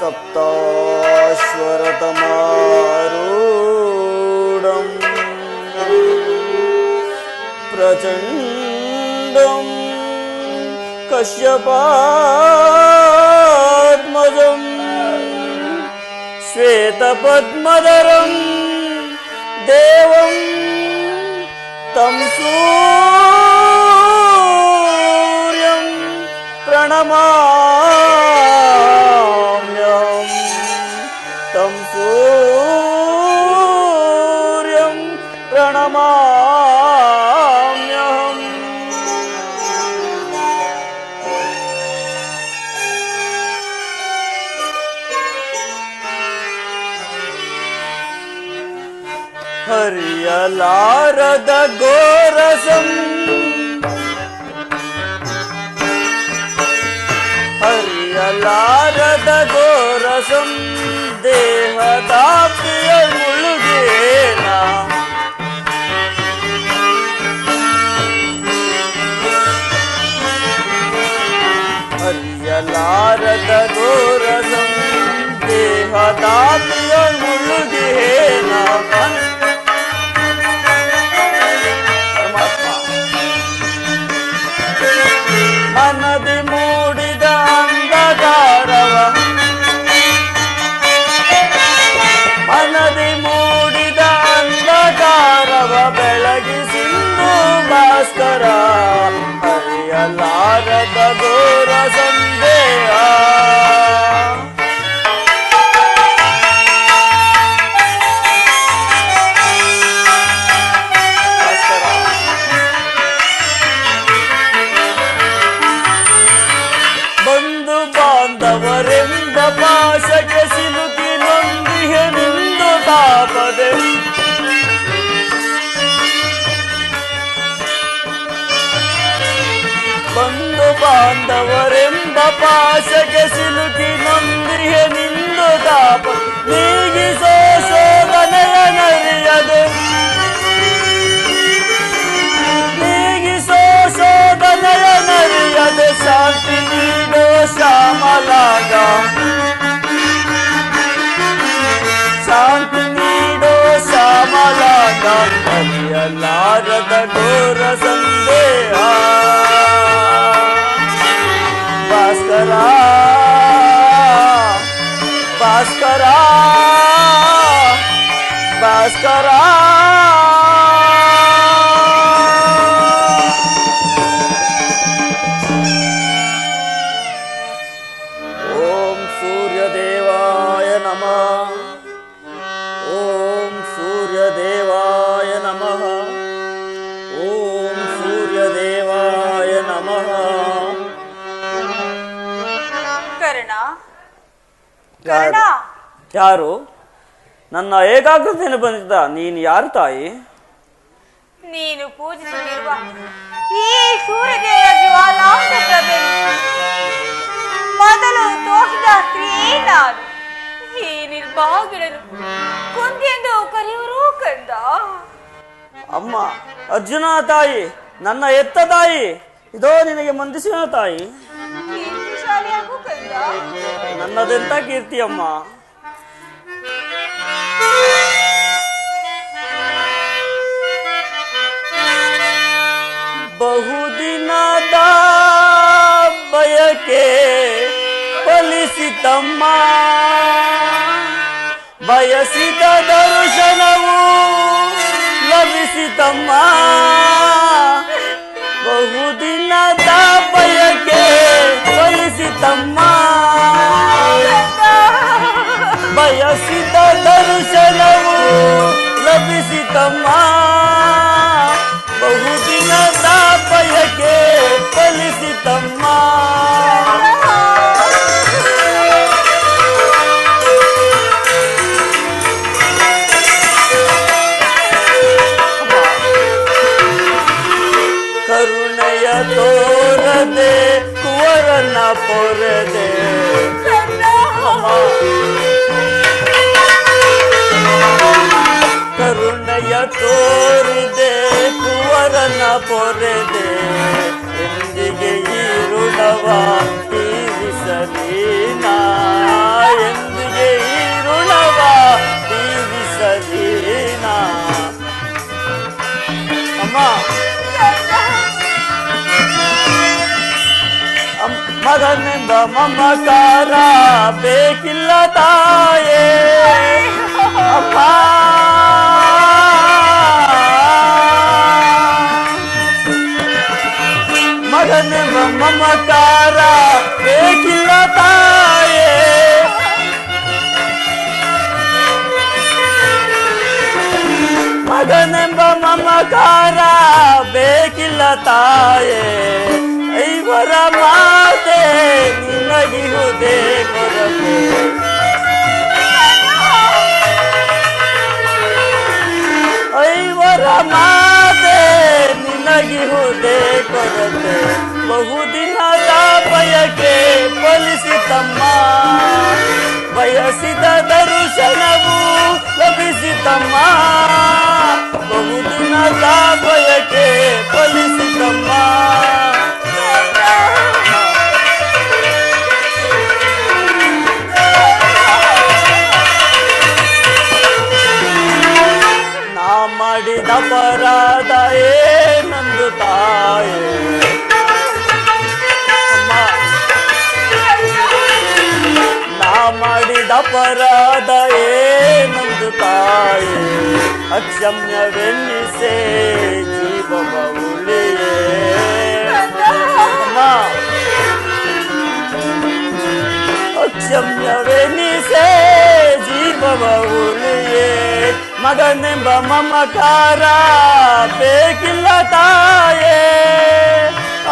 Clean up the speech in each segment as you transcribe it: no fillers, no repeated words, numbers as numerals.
सप्ताश्वरतमारूढम् प्रचण्डं कश्यपात्मजं श्वेतपद्मधरं देवं तं सूर्यं प्रणमाम्यहं तं सूर्यं प्रणमाम्यहम्। हरियलारद गोरसं ಹರಿಯಲಾರದ ಗೋರಸಂ ದೇಹದಾಪ್ತಿಯಲ್ ಮುಳುಗೇನ ಹರಿಯಲಾರದ ಗೋರಸಂ ದೇಹದಾಪ್ತಿಯಲ್ ಮುಳುಗೇನ ಮನದಿ ಮೂಡಿದ ಅಂಧಕಾರವ ಮನದಿ ಮೂಡಿದ ಅಂಧಕಾರವ ಬೆಳಗಿಸಿಂದು ಭಾಸ್ಕರ ಹರಿಯಲಾರದ ಘೋರ ಸಂದೇಹ ಬಾಂಧವರೆಂಬ ಪಾಶಕ್ಕೆ ಸಿಲುಕಿ ನೊಂದಿಹೆ ನಿಂದು ತಾಪದೆ ಬಂಧು ಬಾಂಧವರೆಂಬ ಪಾಶಕ್ಕೆ ಸಿಲುಕಿ ನೊಂದಿಹೆ ನಿಂದು ತಾಪ ನೀಗಿಸೋ ಶೋಧನೆಯ ನರಿಯದೆ ನೀಗಿಸೋ ಶೋಧನೆಯ ನರಿಯದೆ ಶಾಂತಿ ನೀಡೋ ಶ್ಯಾಮಲಾಗ ಶಾಂತಿ ನೀಡೋ ಶ್ಯಾಮಲಾಗ ಹರಿಯಲಾರದ ಘೋರ ಸಂದೇಹ ಭಾಸ್ಕರ ಭಾಸ್ಕರ ಭಾಸ್ಕರ ಯಾರು ನನ್ನ ಏಕಾಗ್ರತೆಯನ್ನು ಬಂದಿದ್ದ ನೀನು ಯಾರು ತಾಯಿ? ನೀನು ಪೂಜಿಸುತ್ತಿರುವ ಈ ಸೂರ್ಯದೇವ ಜ್ವಾಲಾಂತ ಪ್ರಭೆ ಮೊದಲು ತೋರಿಸಿದ ಸ್ತ್ರೀಯೇ ನಾನು. ಈ ನಿರ್ಭಾಗ್ಯರನ್ನು ಕೊಂದೆಂದು ಕರೆಯುವರು ಕಂದ. ಅಮ್ಮ ಅರ್ಜುನ ತಾಯಿ, ನನ್ನ ಎತ್ತ ತಾಯಿ, ಇದೋ ನಿನಗೆ ಮಂದಿಸಿದ ತಾಯಿ. ನನ್ನದೆಂತ ಕೀರ್ತಿ ಅಮ್ಮ. ಬಹುದಿನದ ಬಯಕೆ ಫಲಿಸಿತಮ್ಮ, ಬಯಸಿದ ದರ್ಶನವು ಲಭಿಸಿತಮ್ಮ. ಬಹುದಿನದ ಬಯಕೆ ಫಲಿಸಿತಮ್ಮ, ಬಯಸಿದ ದರ್ಶನವು ಲಭಿಸಿತಮ್ಮ. ಬಹುದಿನದ ಬಯಕೆ ಫಲಿಸಿತಮ್ಮ. ಕರುಣೆಯ ತೋರದೆ ಕುವರನ ಪೊರೆದೆ, ಕರುಣೆಯ ತೋರಿದೆ ಕುವರನ ಪೊರೆದೆ. ಎಂದಿಗೆ ಈ ಋಣವ ತೀರಿಸಲಿ ನಾ ಮಗನೆಂಬ ಮಮಕಾರ ಬೇಕಿಲ್ಲ ತಾಯೇ ಅಮ್ಮ. ಮಗನೆಂಬ ಮಮಕಾರ ಬೇಕಿಲ್ಲ ತಾಯೇ, ಮಗನೆಂಬ ಮಮಕಾರ ಬೇಕಿಲ್ಲ ತಾಯೇ, ಐವರ ಮಾತೆ ನಿನಗಿಹುದೇ ಕೊರತೆ. ಐವರ ಮಾತೆ ನಿನಗಿಹುದೇ ಕೊರತೆ. ಬಹುದಿನದ ಬಯಕೆ ಫಲಿಸಿತಮ್ಮ, ಬಯಸಿದ ದರ್ಶನವು ಲಭಿಸಿತಮ್ಮ. ಬಹುದಿನದ ಬಯಕೆ ಫಲಿಸಿತಮ್ಮ. ನಾ ಮಾಡಿದ ಅಪರಾಧ ಏನಂದು ತಾಯೇ ಅಮ್ಮ. ನಾ ಮಾಡಿದ ಅಪರಾಧ ಏನಂದು ತಾಯೇ, ಅಕ್ಷಮ್ಯವೆನ್ನಿಸೆ ಜೀವವ ಉಳಿಯೇ ಅಮ್ಮ. ಅಕ್ಷಮ್ಯವೆನ್ನಿಸೆ ಜೀವವ ಉಳಿಯೇ, ಮಗನೆಂಬ ಮಮಕಾರ ಬೇಕಿಲ್ಲ ತಾಯೇ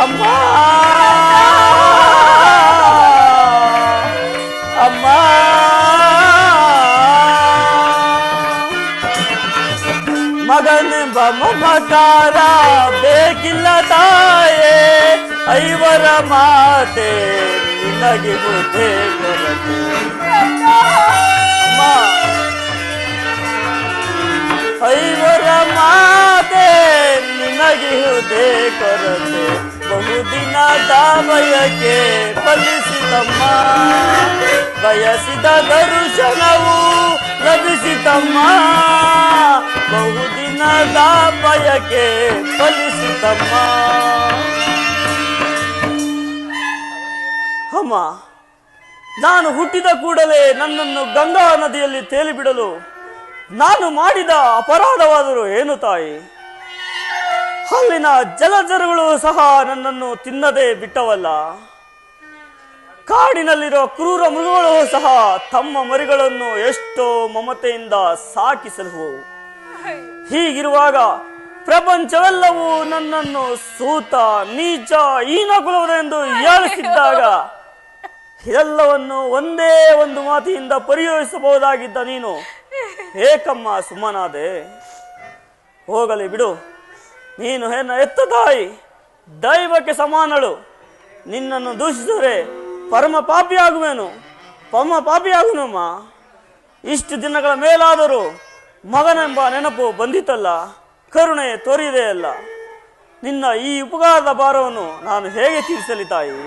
ಅಮ್ಮ. ಅಮ್ಮ ಮಗನೆಂಬ ಮಮಕಾರ ಬೇಕಿಲ್ಲ ತಾಯೇ, ಐವರ ಮಾತೆ ನಿನಗೆ ಬುದ್ಧಿ ಕೊರತೆ ಅಮ್ಮ. ಐವರ ಮಾತೆ ನಿನಗಿಹುದೇ ಕೊರತೆ. ಬಹುದಿನದ ಬಯಕೆ ಫಲಿಸಿತಮ್ಮ, ಬಯಸಿದ ದರ್ಶನವು ಲಭಿಸಿತಮ್ಮ. ಬಹುದಿನದ ಬಯಕೆ ಫಲಿಸಿತಮ್ಮ. ಅಮ್ಮ, ನಾನು ಹುಟ್ಟಿದ ಕೂಡಲೇ ನನ್ನನ್ನು ಗಂಗಾ ನದಿಯಲ್ಲಿ ತೇಲಿಬಿಡಲು ನಾನು ಮಾಡಿದ ಅಪರಾಧವಾದರೂ ಏನು ತಾಯಿ? ಅಲ್ಲಿನ ಜಲಚರಗಳು ಸಹ ನನ್ನನ್ನು ತಿನ್ನದೆ ಬಿಟ್ಟವಲ್ಲ. ಕಾಡಿನಲ್ಲಿರೋ ಕ್ರೂರ ಮೃಗಗಳು ಸಹ ತಮ್ಮ ಮರಿಗಳನ್ನು ಎಷ್ಟೋ ಮಮತೆಯಿಂದ ಸಾಕಿಸಲು. ಹೀಗಿರುವಾಗ ಪ್ರಪಂಚವೆಲ್ಲವೂ ನನ್ನನ್ನು ಸೂತ ನೀಚ ಹೀನ ಕುಲವರೆಂದು ಹೀಯಾಳಿಸಿದ್ದಾಗ ಇದೆಲ್ಲವನ್ನು ಒಂದೇ ಒಂದು ಮಾತಿನಿಂದ ಪರಿಹರಿಸಬಹುದಾಗಿದ್ದ ನೀನು ಏಕಮ್ಮ ಸುಮ್ಮನಾದೆ. ಹೋಗಲಿ ಬಿಡು, ನೀನು ನನ್ನ ಎತ್ತ ತಾಯಿ, ದೈವಕ್ಕೆ ಸಮಾನಳು. ನಿನ್ನನ್ನು ದೂಷಿಸಿದರೆ ಪರಮ ಪಾಪಿಯಾಗುವೆನು, ಪಾಪಿಯಾಗುವನಮ್ಮ. ಇಷ್ಟು ದಿನಗಳ ಮೇಲಾದರೂ ಮಗನೆಂಬ ನೆನಪು ಬಂದಿತಲ್ಲ, ಕರುಣೆ ತೋರಿದೆಯಲ್ಲ. ನಿನ್ನ ಈ ಉಪಕಾರದ ಭಾರವನ್ನು ನಾನು ಹೇಗೆ ತೀರಿಸಲಿ ತಾಯಿ?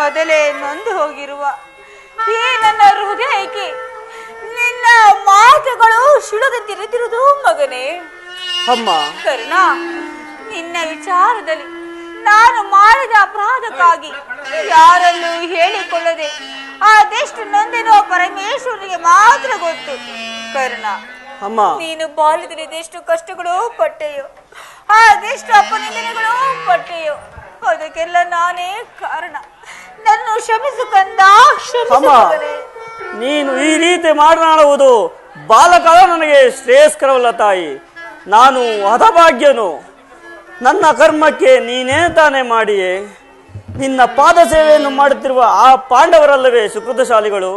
ಮೊದಲೇ ನೊಂದು ಹೋಗಿರುವ ಈ ನನ್ನ ಹೃದಯಕ್ಕೆ ನಿನ್ನ ಮಾತುಗಳು ಶಿಳದ ತಿರುತ್ತಿರುವುದು ಮಗನೇ. ಅಮ್ಮ, ಕರ್ಣ, ನಿನ್ನ ವಿಚಾರದಲ್ಲಿ ನಾನು ಮಾಡಿದ ಅಪರಾಧಕ್ಕಾಗಿ ಯಾರಲ್ಲೂ ಹೇಳಿಕೊಳ್ಳದೆ ಅದೆಷ್ಟು ನೊಂದಿರೋ ಪರಮೇಶ್ವರನಿಗೆ ಮಾತ್ರ ಗೊತ್ತು. ಕರ್ಣ, ಅಮ್ಮ, ನೀನು ಬಾಲ್ಯದಲ್ಲಿ ಇದೆಷ್ಟು ಕಷ್ಟಗಳು ಪಟ್ಟೆಯೋ, ಅದೆಷ್ಟು ಅಪನಿಂದನೆಗಳು ಪಟ್ಟೆಯೋ, ಅದಕ್ಕೆಲ್ಲ ನಾನೇ ಕಾರಣ. ನನ್ನ ಕ್ಷಮಿಸು ಕಂದ, ಕ್ಷಮಿಸು ಮಗನೇ. ನೀನು ಈ ರೀತಿ ಮಾತನಾಡುವುದು ಬಾಲಕಾಲ ನನಗೆ ಶ್ರೇಯಸ್ಕರವಲ್ಲ ತಾಯಿ. ನಾನು ಹತಭಾಗ್ಯನು. ನನ್ನ ಕರ್ಮಕ್ಕೆ ನೀನೇ ತಾನೇ ಮಾಡಿಯೇ. ನಿನ್ನ ಪಾದ ಸೇವೆಯನ್ನು ಮಾಡುತ್ತಿರುವ ಆ ಪಾಂಡವರಲ್ಲವೇ ಸುಕೃತಶಾಲಿಗಳು?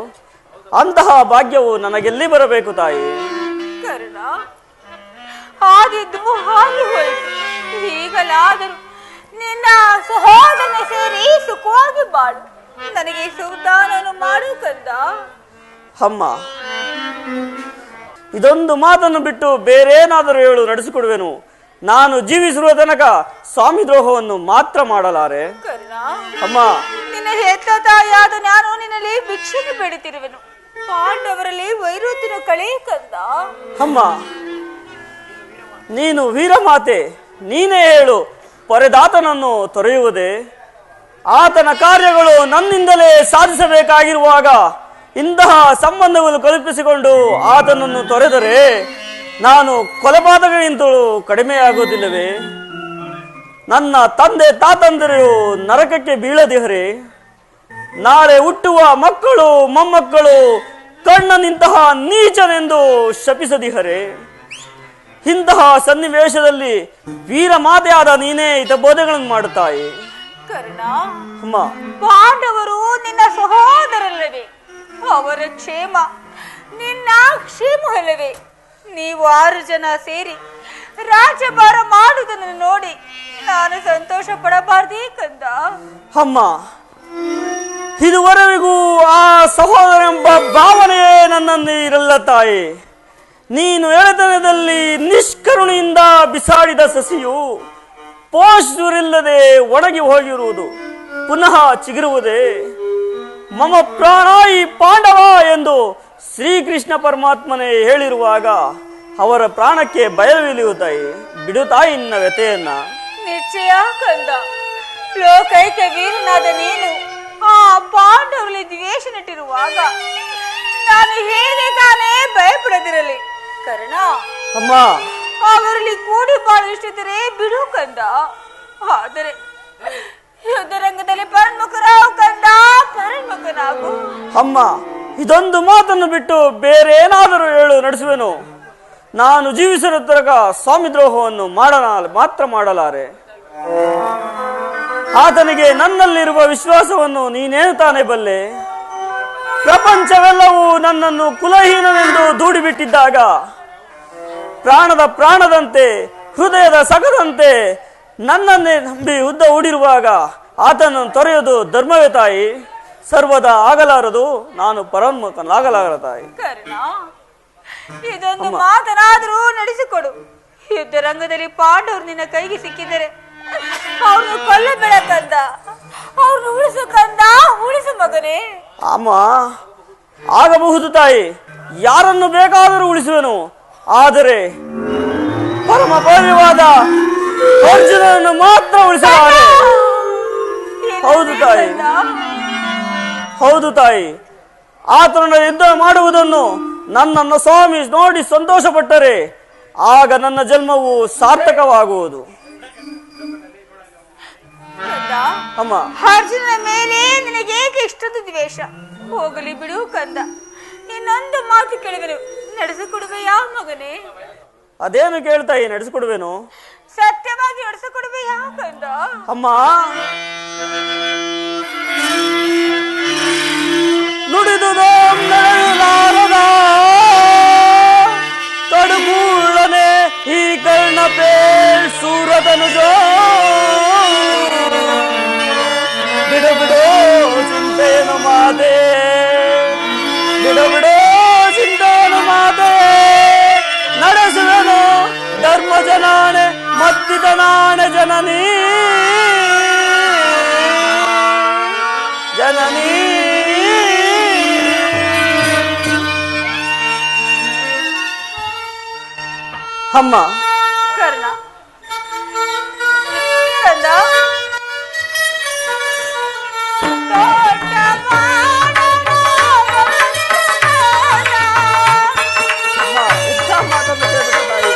ಅಂತಹ ಭಾಗ್ಯವು ನನಗೆಲ್ಲಿ ಬರಬೇಕು ತಾಯಿ? ಕರ್ಣ, ಆಗಿದ್ದು ಹಾಗೆ ಹೋಯಿತು. ಈಗಲಾದರೂ ನಿನ್ನ ಸಹೋದರನ ಸೇರಿ ಸುಖವಾಗಿ ಬಾಳು. ನನಗೆ ಸುಲ್ತಾನನು ಮಾಡು ಕಂದ. ಅಮ್ಮ, ಇದೊಂದು ಮಾತನ್ನು ಬಿಟ್ಟು ಬೇರೇನಾದರೂ ಹೇಳು ನಡೆಸಿಕೊಡುವೆನು. ನಾನು ಜೀವಿಸಿರುವ ತನಕ ಸ್ವಾಮಿ ದ್ರೋಹವನ್ನು ಮಾತ್ರ ಮಾಡಲಾರೆ. ಕರ್ಣ, ಅಮ್ಮ, ನಿನ್ನ ಹೆತ್ತ ತಾಯಿಯಾದ ನಾನು ನಿನ್ನಲ್ಲಿ ಭಿಕ್ಷೆಗೆ ಬೇಡುತ್ತಿರುವೆನು. ಪಾಂಡವರಲ್ಲಿ ವೈರುತ್ತಿನ ಕಳೆ ಕಂದ. ಅಮ್ಮ, ನೀನು ವೀರಮಾತೆ, ನೀನೇ ಹೇಳು. ಪೊರೆದಾತನನ್ನು ತೊರೆಯುವುದೇ? ಆತನ ಕಾರ್ಯಗಳು ನನ್ನಿಂದಲೇ ಸಾಧಿಸಬೇಕಾಗಿರುವಾಗ ಇಂತಹ ಸಂಬಂಧವನ್ನು ಕಲ್ಪಿಸಿಕೊಂಡು ಆತನನ್ನು ತೊರೆದರೆ ನಾನು ಕೊಲೆಪಾತಕಗಿಂತಲೂ ಕಡಿಮೆಯಾಗುವುದಿಲ್ಲವೇ? ನನ್ನ ತಂದೆ ತಾತಂದಿರು ನರಕಕ್ಕೆ ಬೀಳದಿಹರೆ? ನಾಳೆ ಹುಟ್ಟುವ ಮಕ್ಕಳು ಮೊಮ್ಮಕ್ಕಳು ಕಣ್ಣನಿಂತಹ ನೀಚನೆಂದು ಶಪಿಸದಿಹರೆ? ಇಂತಹ ಸನ್ನಿವೇಶದಲ್ಲಿ ವೀರಮಾತೆಯಾದ ನೀನೇ ಹಿತಬೋಧೆಗಳನ್ನು ಮಾಡುತ್ತಾಯಿ. ಕರ್ಣ, ಅಮ್ಮ, ಪಾಂಡವರು ನಿನ್ನ ಸಹೋದರಲ್ಲವೇ? ಅವರ ಕ್ಷೇಮ ನಿನ್ನ ಕ್ಷೇಮವಲ್ಲವೇ? ನೀವು 6 ಜನ ಸೇರಿ ರಾಜ್ಯಭಾರ ಮಾಡುವುದನ್ನು ನೋಡಿ ನಾನು ಸಂತೋಷ ಪಡಬಾರ್ದೇ ಕಂದ? ಅಮ್ಮ, ಇದುವರೆಗೂ ಆ ಸಹೋದರ ಎಂಬ ಭಾವನೆಯೇ ನನ್ನಲ್ಲಿ ಇರಲ್ಲ ತಾಯಿ. ನೀನು ಎಳೆತನದಲ್ಲಿ ನಿಷ್ಕರುಣೆಯಿಂದ ಬಿಸಾಡಿದ ಸಸಿಯು ಪೋಷಿಸುವರಿಲ್ಲದೆ ಒಣಗಿ ಹೋಗಿರುವುದು ಪುನಃ ಚಿಗುರುವುದೇ? ಮಮ ಪ್ರಾಣಾಯಿ ಪಾಂಡವ ಎಂದು ಶ್ರೀಕೃಷ್ಣ ಪರಮಾತ್ಮನೇ ಹೇಳಿರುವಾಗ ಅವರ ಪ್ರಾಣಕ್ಕೆ ಭಯವಿಲಿಯು ತಾಯಿ. ಬಿಡು ತಾಯಿ ನಿನ್ನ ವ್ಯಥೆಯನ್ನ. ನಿಶ್ಚಯ ಕಂದ. ಲೋಕೈಕ ವೀರನಾದ ನೀನು ಆ ಪಾಂಡವರಲ್ಲಿ ದ್ವೇಷ ನಟಿರುವಾಗ ನಾನು ಹೇಗೆ ತಾನೇ ಭಯಪಡದಿರಲಿ? ಕರ್ಣ, ಅಮ್ಮ, ಅವರಲ್ಲಿ ಕೂಡಿ ಬಾಳಿಷ್ಟಿದ್ದರೆ ಬಿಡು ಕಂದ. ಆದರೆ ಯುದ್ಧರಂಗದಲ್ಲಿ ಪರನ್ಮುಖರಾವು ಕಂದ, ಪರನ್ಮುಖನಾಗು. ಅಮ್ಮ, ಇದೊಂದು ಮಾತನ್ನು ಬಿಟ್ಟು ಬೇರೆ ಏನಾದರೂ ಹೇಳು ನಡೆಸುವೆನು. ನಾನು ಜೀವಿಸಿರುವ ತನಕ ಸ್ವಾಮಿ ದ್ರೋಹವನ್ನು ಮಾತ್ರ ಮಾಡಲಾರೆ. ಆತನಿಗೆ ನನ್ನಲ್ಲಿರುವ ವಿಶ್ವಾಸವನ್ನು ನೀನೇನು ತಾನೇ ಬಲ್ಲೆ? ಪ್ರಪಂಚವೆಲ್ಲವೂ ನನ್ನನ್ನು ಕುಲಹೀನನೆಂದು ದೂಡಿಬಿಟ್ಟಿದ್ದಾಗ, ಪ್ರಾಣದಂತೆ ಹೃದಯದ ಸಗದಂತೆ ನನ್ನನ್ನೇ ನಂಬಿ ಉದ್ದ ಹೂಡಿರುವಾಗ ಆತನನ್ನು ತೊರೆಯುವುದು ಧರ್ಮವೇ ತಾಯಿ? ಸರ್ವದಾ ಆಗಲಾರದು. ನಾನು ಪರಮನಾಗಲಾರ ತಾಯಿ. ಕರ್ಣ, ಇದೊಂದು ಮಾತನಾದರೂ ನಡೆಸಿಕೊಡು. ಯುದ್ಧರಂಗದಲ್ಲಿ ಪಾಂಡವರು ನಿನ್ನ ಕೈಗೆ ಸಿಕ್ಕಿದರೆ ಅವ್ರನ್ನು ಕೊಲ್ಲಬೇಡ ಕಂದ. ಅವ್ರನ್ನು ಉಳಿಸು ಕಂದ, ಉಳಿಸು ಮಗನೇ. ಅಮ್ಮ, ಆಗಬಹುದು ತಾಯಿ. ಯಾರನ್ನು ಬೇಕಾದರೂ ಉಳಿಸುವೆನು. ಆದರೆ ಪರಮ ಪವಿತ್ರವಾದ ಅರ್ಜುನನನ್ನು ಮಾತ್ರ ಉಳಿಸಲಾರೆ. ಹೌದು ತಾಯಿ, ಹೌದು ತಾಯಿ. ಆತನ ಯುದ್ಧ ಮಾಡುವುದನ್ನು ನನ್ನನ್ನು ಸ್ವಾಮಿ ನೋಡಿ ಸಂತೋಷಪಟ್ಟರೆ ಆಗ ನನ್ನ ಜನ್ಮವು ಸಾರ್ಥಕವಾಗುವುದು. ಅಮ್ಮ, ಅರ್ಜುನ ಮೇಲೆ ನಿನಗೇಕೆ ಇಷ್ಟೊಂದು ದ್ವೇಷ? ಹೋಗಲಿ ಬಿಡು ಕಂದ. ಇನ್ನೊಂದು ಮಾತು ಕೇಳುವೆನು, ನಡೆಸಿಕೊಡುವೆಯಾ ಮಗನೇ? ಅದೇನು ಕೇಳ್ತಾಯಿ, ನಡೆಸಿಕೊಡುವೆನು. ಸತ್ಯವಾಗಿ ನಡೆಸಿಕೊಡುವೆಯಾ ಕಂದ? ಅಮ್ಮ, ನುಡಿದುದೋ ನಡೆಯಲಾರದ ತಡುಗೂಳನೆ ಈ ಕರ್ಣಪೇ ಸೂರತನುಜ. ಬಿಡು ಬಿಡು ಚಿಂತೆಯನ್ನು ಮಾತೆ, ಬಿಡು ಬಿಡು ಚಿಂತೆಯನ್ನು ಮಾತೆ. ನಡೆಸುವೆನು ಧರ್ಮ ಜನಾಣೆ ಮತ್ತಿತನಾಣೆ ಜನನೀ. ಜಯ ಅಮ್ಮ ಕರ್ಣ ಕಂದ ಮಾತನ್ನು ಕೇಳ್ಬಿಟ್ಟು ತಾಯಿ.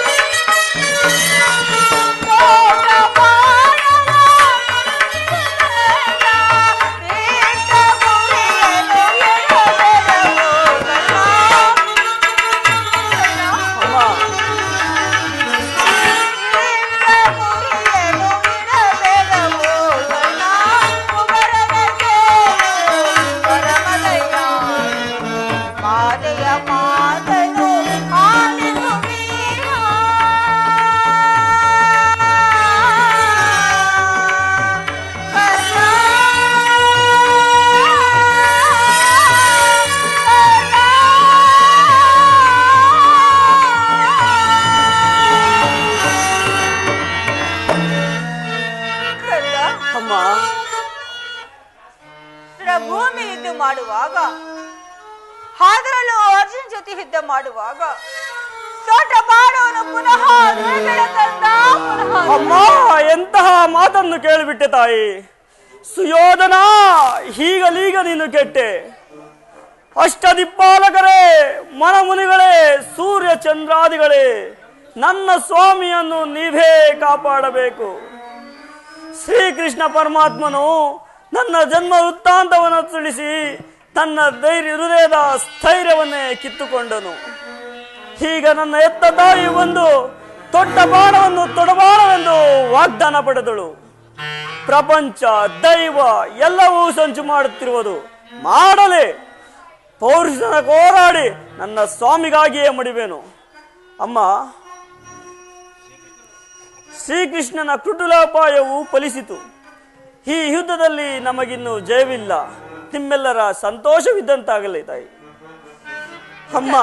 ಭೂಮಿ ಯುದ್ಧ ಮಾಡುವಾಗ ಅದರಲ್ಲೂ ಅರ್ಜುನ್ ಜೊತೆ ಯುದ್ಧ ಮಾಡುವಾಗ ದೊಡ್ಡ ಬಾಣವನ್ನು ಪುನಃ ಅಮ್ಮ ಎಂತಹ ಮಾತನ್ನು ಕೇಳಿಬಿಟ್ಟೆ ತಾಯಿ. ಸುಯೋಧನ, ಹೀಗಲೀಗ ನೀನು ಕೆಟ್ಟೆ. ಅಷ್ಟದಿಪ್ಪಾಲಕರೇ, ಮನಮುನಿಗಳೇ, ಸೂರ್ಯ ಚಂದ್ರಾದಿಗಳೇ, ನನ್ನ ಸ್ವಾಮಿಯನ್ನು ನೀವೇ ಕಾಪಾಡಬೇಕು. ಶ್ರೀಕೃಷ್ಣ ಪರಮಾತ್ಮನು ನನ್ನ ಜನ್ಮ ವೃತ್ತಾಂತವನ್ನು ತಿಳಿಸಿ ತನ್ನ ಹೃದಯದ ಸ್ಥೈರ್ಯವನ್ನೇ ಕಿತ್ತುಕೊಂಡನು. ಈಗ ನನ್ನ ಎತ್ತ ತಾಯಿ ಒಂದು ದೊಡ್ಡ ಬಾಣವನ್ನು ತೊಡಬಾರವೆಂದು ವಾಗ್ದಾನ ಪಡೆದಳು. ಪ್ರಪಂಚ ದೈವ ಎಲ್ಲವೂ ಸಂಚು ಮಾಡುತ್ತಿರುವುದು. ಮಾಡಲೇ ಪೌರುಷನ ಹೋರಾಡಿ ನನ್ನ ಸ್ವಾಮಿಗಾಗಿಯೇ ಮಡಿಬೇನು. ಅಮ್ಮ, ಶ್ರೀಕೃಷ್ಣನ ಕೃಟುಲಾಪಾಯವು ಫಲಿಸಿತು. ಈ ಯುದ್ಧದಲ್ಲಿ ನಮಗಿನ್ನು ಜಯವಿಲ್ಲ. ನಿಮ್ಮೆಲ್ಲರ ಸಂತೋಷವಿದ್ದಂತಾಗಲಿ ತಾಯಿ. ಅಮ್ಮ,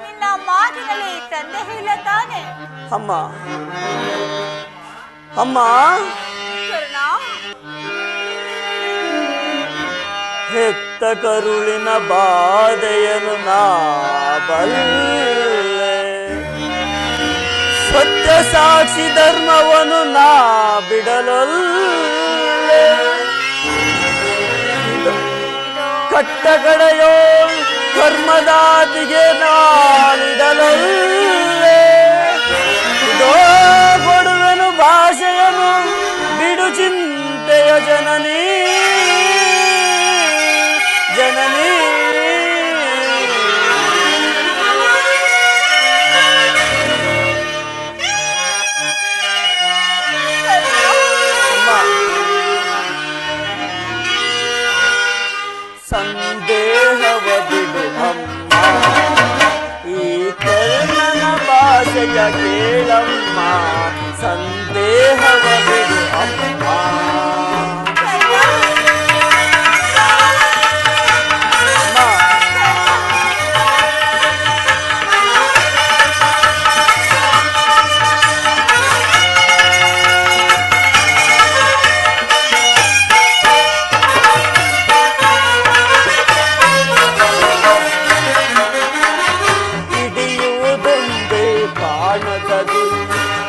ನಿನ್ನ ಮಾತಿನಲ್ಲಿ ಸಂದೇಹ ಇಲ್ಲ ತಾನೆ? ಅಮ್ಮ ಅಮ್ಮ ಹೆತ್ತ ಕರುಳಿನ ಬಾಧೆಯನ್ನು ನಾ ಬಲ್ಲೆ, ಸತ್ಯ ಸಾಕ್ಷಿ ಧರ್ಮವನ್ನು ನಾ ಬಿಡಲೊಲ್ಲೆ, ಕಟ್ಟಕಡೆಯೋ ಕರ್ಮದಾತಿಗೆ ನಾಳಿಡಲೊಲ್ಲೆ, ಇದೋ ಕೊಡುವೆನು ಭಾಷೆಯನು ಬಿಡು ಚಿಂತೆಯ ಜನನೀ ಜನನೀ. ಸಂದೇಹವ ಬಿಡು ಅಮ್ಮ, ಈ ಕರ್ಣನ ಭಾಷೆಯ ಕೇಳಮ್ಮ, ಸಂದೇಹವ ಬಿಡು ಅಮ್ಮ.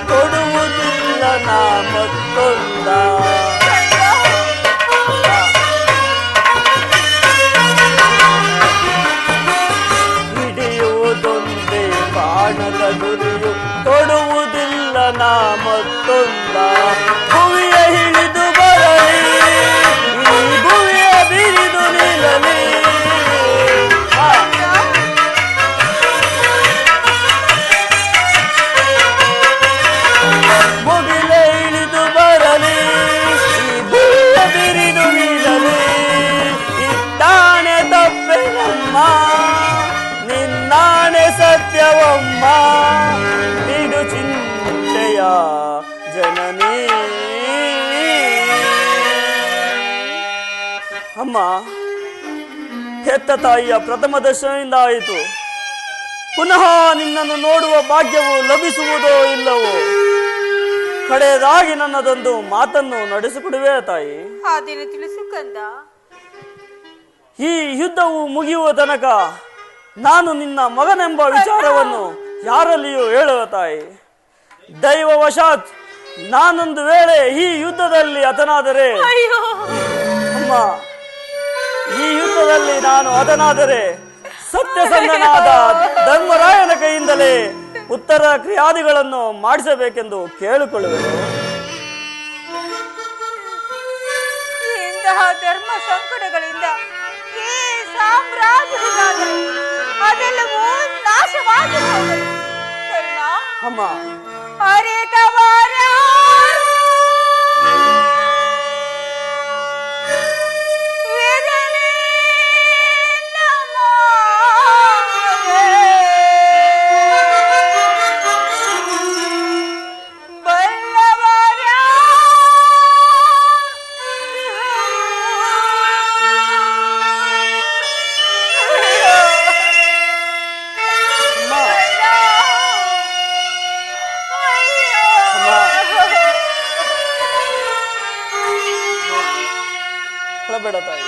ಕೊಡುವುದಿಲ್ಲ ನಾ ಮತ್ತೊಂದ, ಹಿಡಿಯುವುದೊಂದೇ ಬಾಣದ ಗುರಿಯು, ಕೊಡುವುದಿಲ್ಲ ನಾ ಮತ್ತೊಂದ. ಭುವಿಯ ಹಿಡಿದು ಬರಲಿ, ಈ ಭುವಿಯ ಬಿರಿದು ನಿಲ್ಲಲಿ, ಮುಗಿಲೆ ಇಳಿದು ಬರಲಿ, ಈ ಭೂಮಿಯ ಬಿರಿದು ನಿಲ್ಲಲಿ. ಇಟ್ಟಾಣೆ ತಪ್ಪೆನಮ್ಮ, ನಿನ್ನಾಣೆ ಸತ್ಯವಮ್ಮ, ಬಿಡು ಚಿಂತೆಯ ಜನನೀ. ಅಮ್ಮ, ಹೆತ್ತ ತಾಯಿಯ ಪ್ರಥಮ ದರ್ಶನದಿಂದ ಆಯಿತು. ಪುನಃ ನಿನ್ನನ್ನು ನೋಡುವ ಭಾಗ್ಯವು ಲಭಿಸುವುದೋ ಇಲ್ಲವೋ? ಕಡೆಯದಾಗಿ ನನ್ನದೊಂದು ಮಾತನ್ನು ನಡೆಸಿಕೊಡುವೆ ತಾಯಿ. ಆ ದಿನ ತಿಳಿಸು ಕಂದ. ಈ ಯುದ್ಧವು ಮುಗಿಯುವ ತನಕ ನಾನು ನಿನ್ನ ಮಗನೆಂಬ ವಿಚಾರವನ್ನು ಯಾರಲ್ಲಿಯೂ ಹೇಳುವ ತಾಯಿ. ದೈವವಶಾತ್ ನಾನೊಂದು ವೇಳೆ ಈ ಯುದ್ಧದಲ್ಲಿ ಹತನಾದರೆ, ಅಯ್ಯೋ ಅಮ್ಮ, ಈ ಯುದ್ಧದಲ್ಲಿ ನಾನು ಹತನಾದರೆ ಸತ್ಯಸಂಧನಾದ ಧರ್ಮರಾಯನ ಕೈಯಿಂದಲೇ ಉತ್ತರ ಕ್ರಿಯಾದಿಗಳನ್ನು ಮಾಡಿಸಬೇಕೆಂದು ಕೇಳಿಕೊಳ್ಳುವೆನು. ಇಂತಹ ಧರ್ಮ ಸಂಕಟಗಳಿಂದ ಈ ಸಾಮ್ರಾಜ್ಯದಲ್ಲಿ ಅದೆಲ್ಲವೂ ನಾಶವಾಗಿ ಹೋಗಲಿ. ಕರ್ಣ, ಅಮ್ಮ, ಅರಿತವರ ಬೇಡ ತಾಯಿ,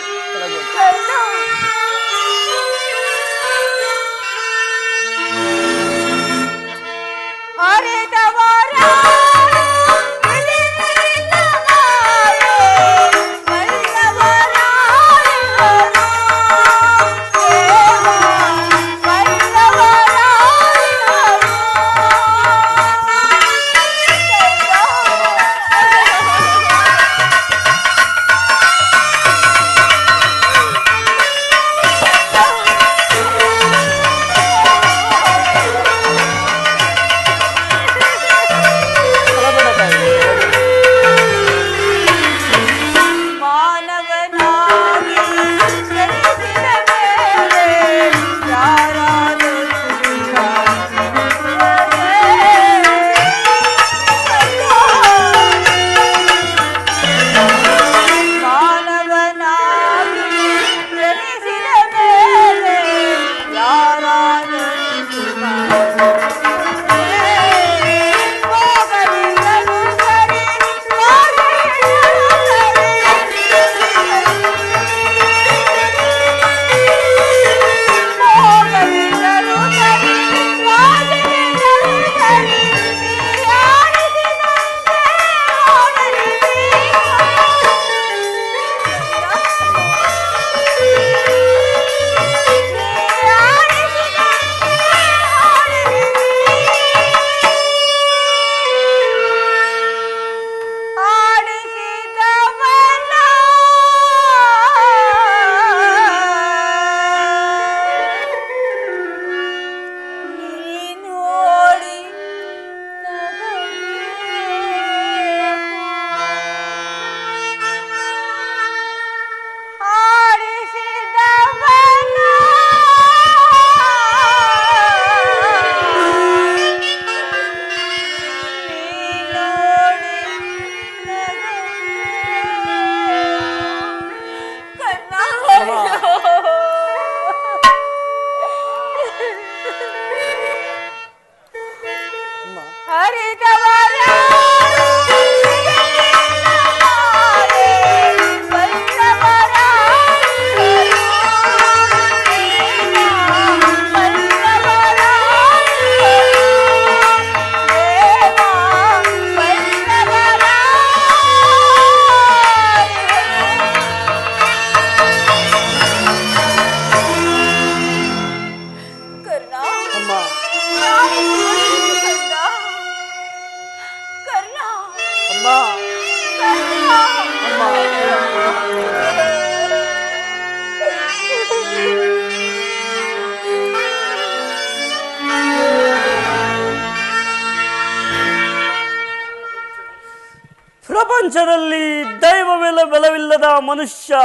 ಪ್ರಪಂಚದಲ್ಲಿ ದೈವವೆಲ್ಲ ಬಲವಿಲ್ಲದ ಮನುಷ್ಯ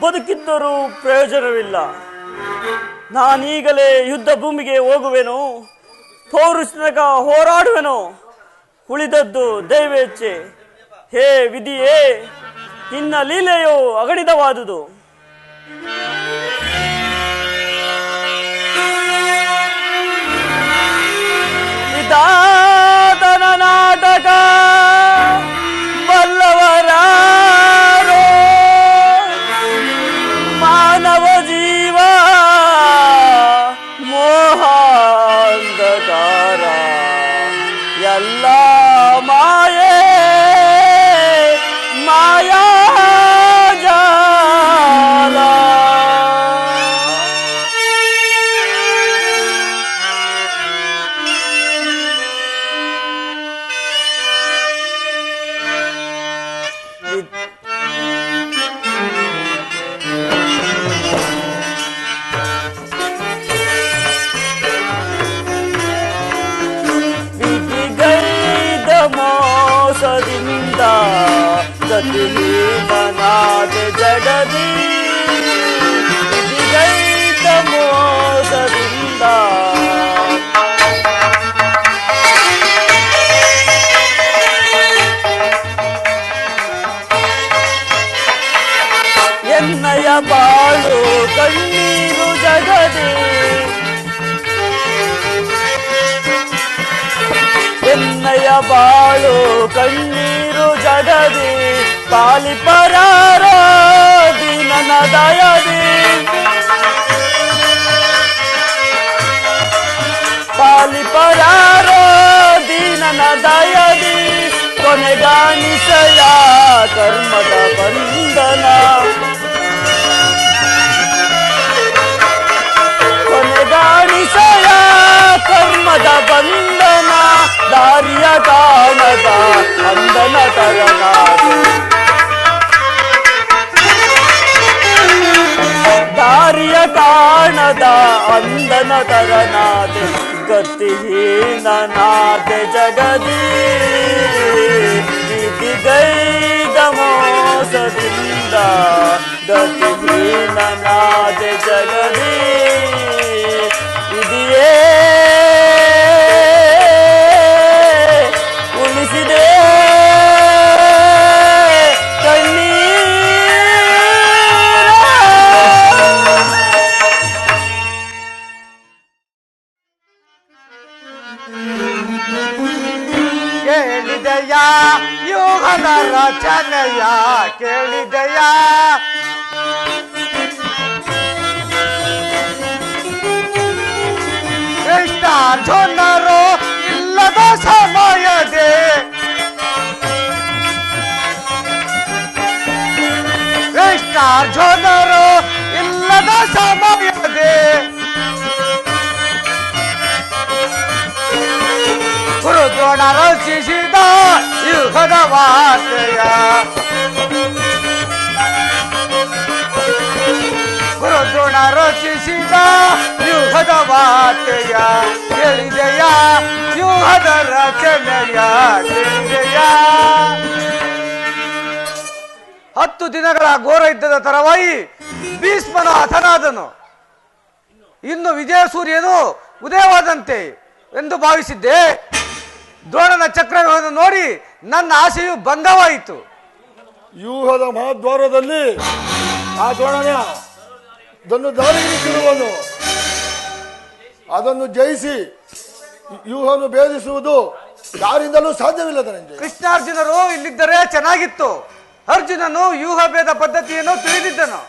ಬದುಕಿದ್ದರೂ ಪ್ರಯೋಜನವಿಲ್ಲ. ನಾನೀಗಲೇ ಯುದ್ಧ ಭೂಮಿಗೆ ಹೋಗುವೆನು, ಪೌರುಷನಕ ಹೋರಾಡುವೆನು. ಉಳಿದದ್ದು ದೈವೇಚ್ಛೆ. ಹೇ ವಿಧಿಯೇ, ನಿನ್ನ ಲೀಲೆಯು ಅಗಣಿತವಾದುದು. ವಿಧಾತನ ನಾಟಕ ಬಲ್ಲವರಾರೋ, ಮಾನವ ಜೀವ ಮೋಹಾಂಧಕಾರ ಎಲ್ಲ ಮಾಯೇ ಮಾಯಾ ಜಾಲ. ವಿಧಿಗೈದ ಮೋಸದಿಂದ ಗತಿಹೀನನಾದ ಜಗದಿ, ವಿಧಿಗೈದ ಮೋಸದಿಂದ ಎನ್ನಯ ಬಾಳು ಕಣ್ಣೀರು ಜಗದಿ, ಎನ್ನಯ ಬಾಳು ಕಣ್ಣೀರು ಜಗದಿ, ಪಾಲಿಪರಾರೋ ದೀನನ ದಯದಿ, ಪಾಲಿಪರಾರೋ ದೀನನ ದಯದಿ, ಕೊನೆಗಾಣಿಸಯ ಕರ್ಮದ ಬಂಧನ, ಕೊನೆಗಾಣಿಸಯ ಕರ್ಮದ ಬಂಧನ, ದಾರಿಯ ಕಾಣದ ಅಂದನ ತರನಾದೆ, ದಾರಿಯ ಕಾಣದ ಅಂದನ ತರನಾದೆ, ಗತಿಹೀನನಾದೆ ಜಗದಿ, ವಿಧಿಗೈದ ಮೋಸದಿಂದ ಗತಿಹೀನನಾದೆ ಜಗದಿ, ವಿಧಿಯೇ ಉಳಿಸಿದೆ ಕೇಳಿದೆಯ ಯುಗದ ರಚನೆಯ ಕೇಳಿದೆಯ, ಕೃಷ್ಣಾರ್ಜುನರು ಇಲ್ಲದ ಸಮಯದೆ, ಕೃಷ್ಣಾರ್ಜುನರು ಇಲ್ಲದ ಸಮಯದೆ, ಗುರುದ್ರೋಣ ರಚಿಸಿದ ಯುಗದ ವಾರ್ತೆಯ, ಗುರುದ್ರೋಣ ರಚಿಸಿದ ಯುಗದ ವಾರ್ತೆಯ ಕೇಳಿದೆಯ, ಯುಗದ ರಚನೆಯ ಕೇಳಿದೆಯ. 10 ದಿನಗಳ ಘೋರ ಯುದ್ಧದ ತರವಾಯಿ ಭೀಷ್ಮನ ಹತನಾದನು. ಇನ್ನು ವಿಜಯ ಸೂರ್ಯನು ಉದಯವಾದಂತೆ ಎಂದು ಭಾವಿಸಿದ್ದೆ. ದ್ರೋಣನ ಚಕ್ರವ್ಯೂಹವನ್ನು ನೋಡಿ ನನ್ನ ಆಸೆಯು ಭಂಗವಾಯಿತು. ವ್ಯೂಹದ ಮಹಾದ್ವಾರದಲ್ಲಿ ಆ ದ್ರೋಣನ ದಾರಿಗಿರುವನು, ಅದನ್ನು ಜಯಿಸಿ ವ್ಯೂಹವನ್ನು ಭೇದಿಸುವುದು ಯಾರಿಂದಲೂ ಸಾಧ್ಯವಿಲ್ಲ ಧನಂಜಯ. ಕೃಷ್ಣಾರ್ಜುನರು ಇಲ್ಲಿದ್ದರೆ ಚೆನ್ನಾಗಿತ್ತು. ಅರ್ಜುನನು ವ್ಯೂಹ ಭೇದ ಪದ್ಧತಿಯನ್ನು ತಿಳಿದಿದ್ದನು.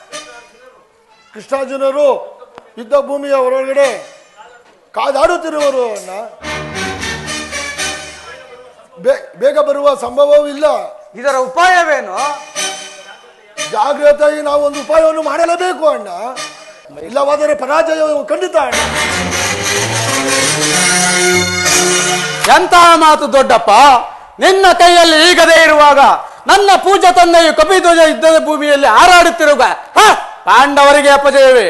ಕೃಷ್ಣಾರ್ಜುನರು ಯುದ್ಧ ಭೂಮಿಯ ಹೊರಗಡೆ ಕಾದಾಡುತ್ತಿರುವರು. ಬೇಗ ಬರುವ ಸಂಭವವೂ ಇಲ್ಲ. ಇದರ ಉಪಾಯವೇನು? ಜಾಗ್ರತೆಯಾಗಿ ನಾವು ಒಂದು ಉಪಾಯವನ್ನು ಮಾಡಲೇಬೇಕು ಅಣ್ಣ, ಇಲ್ಲವಾದರೆ ಪರಾಜಯವು ಖಂಡಿತ ಅಣ್ಣ. ಎಂತಹ ಮಾತು ದೊಡ್ಡಪ್ಪ, ನಿನ್ನ ಕೈಯಲ್ಲಿ ಈಗದೇ ಇರುವಾಗ ನನ್ನ ಪೂಜಾ ತಂದೆಯು ಕಪಿಧ್ವಜ ಯುದ್ಧದ ಭೂಮಿಯಲ್ಲಿ ಹಾರಾಡುತ್ತಿರುವ ಪಾಂಡವರಿಗೆ ಅಪಜಯವೇ?